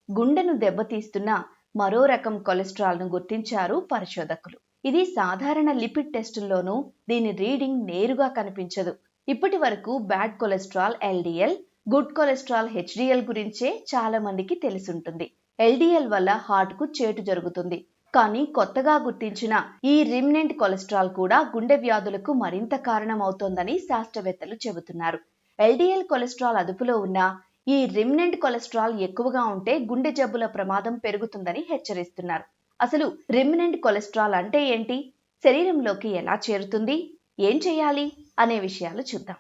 గుండెను దెబ్బతీస్తున్న మరో రకం కొలెస్ట్రాల్ను గుర్తించారు పరిశోధకులు. ఇది సాధారణ లిపిడ్ టెస్టుల్లోనూ దీని రీడింగ్ నేరుగా కనిపించదు. ఇప్పటి వరకు bad cholesterol LDL, good cholesterol HDL గురించే చాలా మందికి తెలిసుంటుంది. ఎల్డిఎల్ వల్ల హార్ట్కు చేటు జరుగుతుంది. కానీ కొత్తగా గుర్తించిన ఈ రిమ్నెంట్ కొలెస్ట్రాల్ కూడా గుండె వ్యాధులకు మరింత కారణమవుతోందని శాస్త్రవేత్తలు చెబుతున్నారు. ఎల్డిఎల్ కొలెస్ట్రాల్ అదుపులో ఉన్న ఈ రిమ్నెంట్ కొలెస్ట్రాల్ ఎక్కువగా ఉంటే గుండె జబ్బుల ప్రమాదం పెరుగుతుందని హెచ్చరిస్తున్నారు. అసలు రిమ్నెంట్ కొలెస్ట్రాల్ అంటే ఏంటి, శరీరంలోకి ఎలా చేరుతుంది, ఏం చేయాలి అనే విషయాలు చూద్దాం.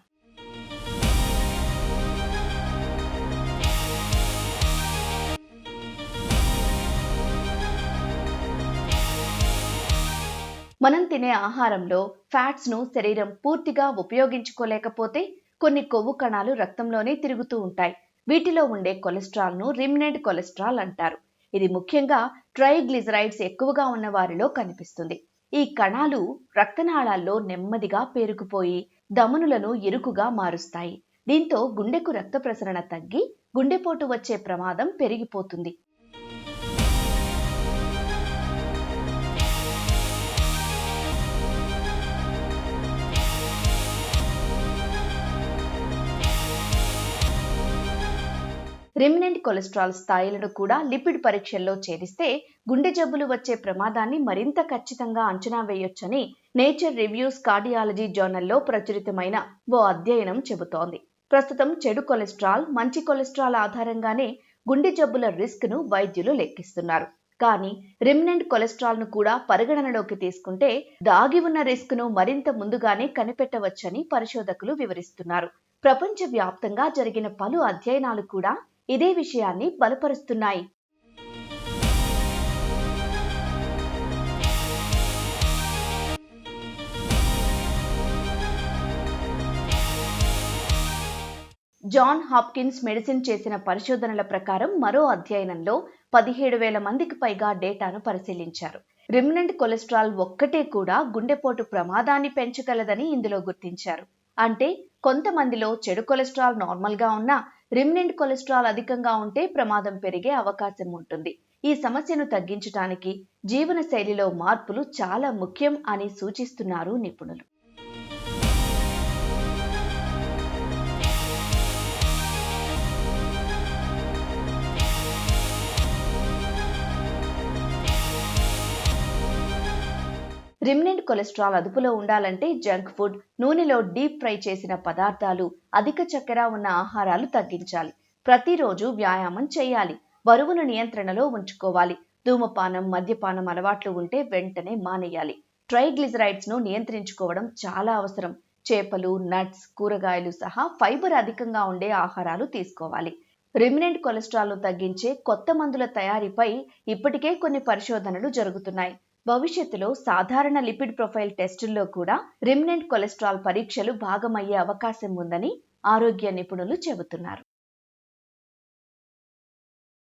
మనం తినే ఆహారంలో ఫ్యాట్స్ను శరీరం పూర్తిగా ఉపయోగించుకోలేకపోతే కొన్ని కొవ్వు కణాలు రక్తంలోనే తిరుగుతూ ఉంటాయి. వీటిలో ఉండే కొలెస్ట్రాల్ను రిమ్నెంట్ కొలెస్ట్రాల్ అంటారు. ఇది ముఖ్యంగా ట్రైగ్లిజరైడ్స్ ఎక్కువగా ఉన్న వారిలో కనిపిస్తుంది. ఈ కణాలు రక్తనాళాల్లో నెమ్మదిగా పేరుకుపోయి ధమనులను ఇరుకుగా మారుస్తాయి. దీంతో గుండెకు రక్త ప్రసరణ తగ్గి గుండెపోటు వచ్చే ప్రమాదం పెరిగిపోతుంది. రిమ్నెంట్ కొలెస్ట్రాల్ స్థాయిలను కూడా లిపిడ్ పరీక్షల్లో చేరిస్తే గుండె జబ్బులు వచ్చే ప్రమాదాన్ని మరింత ఖచ్చితంగా అంచనా వేయొచ్చని నేచర్ రివ్యూస్ కార్డియాలజీ జర్నల్లో ప్రచురితమైన ఓ అధ్యయనం చెబుతోంది. ప్రస్తుతం చెడు కొలెస్ట్రాల్, మంచి కొలెస్ట్రాల్ ఆధారంగానే గుండె జబ్బుల రిస్క్ను వైద్యులు లెక్కిస్తున్నారు. కానీ రిమ్నెంట్ కొలెస్ట్రాల్ను కూడా పరిగణనలోకి తీసుకుంటే దాగి ఉన్న రిస్క్ను మరింత ముందుగానే కనిపెట్టవచ్చని పరిశోధకులు వివరిస్తున్నారు. ప్రపంచవ్యాప్తంగా జరిగిన పలు అధ్యయనాలు కూడా ఇదే విషయాన్ని బలపరుస్తున్నాయి. జాన్ హాప్కిన్స్ మెడిసిన్ చేసిన పరిశోధనల ప్రకారం మరో అధ్యయనంలో 17,000 మందికి పైగా డేటాను పరిశీలించారు. రిమ్నెంట్ కొలెస్ట్రాల్ ఒక్కటే కూడా గుండెపోటు ప్రమాదాన్ని పెంచగలదని ఇందులో గుర్తించారు. అంటే కొంతమందిలో చెడు కొలెస్ట్రాల్ నార్మల్గా ఉన్నా రిమ్నెంట్ కొలెస్ట్రాల్ అధికంగా ఉంటే ప్రమాదం పెరిగే అవకాశం ఉంటుంది. ఈ సమస్యను తగ్గించడానికి జీవన శైలిలో మార్పులు చాలా ముఖ్యం అని సూచిస్తున్నారు నిపుణులు. రిమ్నెంట్ కొలెస్ట్రాల్ అదుపులో ఉండాలంటే జంక్ ఫుడ్, నూనెలో డీప్ ఫ్రై చేసిన పదార్థాలు, అధిక చక్కెర ఉన్న ఆహారాలు తగ్గించాలి. ప్రతిరోజు వ్యాయామం చేయాలి. బరువును నియంత్రణలో ఉంచుకోవాలి. ధూమపానం, మద్యపానం అలవాట్లు ఉంటే వెంటనే మానేయాలి. ట్రైగ్లిజరైడ్స్ను నియంత్రించుకోవడం చాలా అవసరం. చేపలు, నట్స్, కూరగాయలు సహా ఫైబర్ అధికంగా ఉండే ఆహారాలు తీసుకోవాలి. రిమ్నెంట్ కొలెస్ట్రాల్ను తగ్గించే కొత్త మందుల తయారీపై ఇప్పటికే కొన్ని పరిశోధనలు జరుగుతున్నాయి. భవిష్యత్తులో సాధారణ లిపిడ్ ప్రొఫైల్ టెస్టుల్లో కూడా రిమ్నెంట్ కొలెస్ట్రాల్ పరీక్షలు భాగమయ్యే అవకాశం ఉందని ఆరోగ్య నిపుణులు చెబుతున్నారు.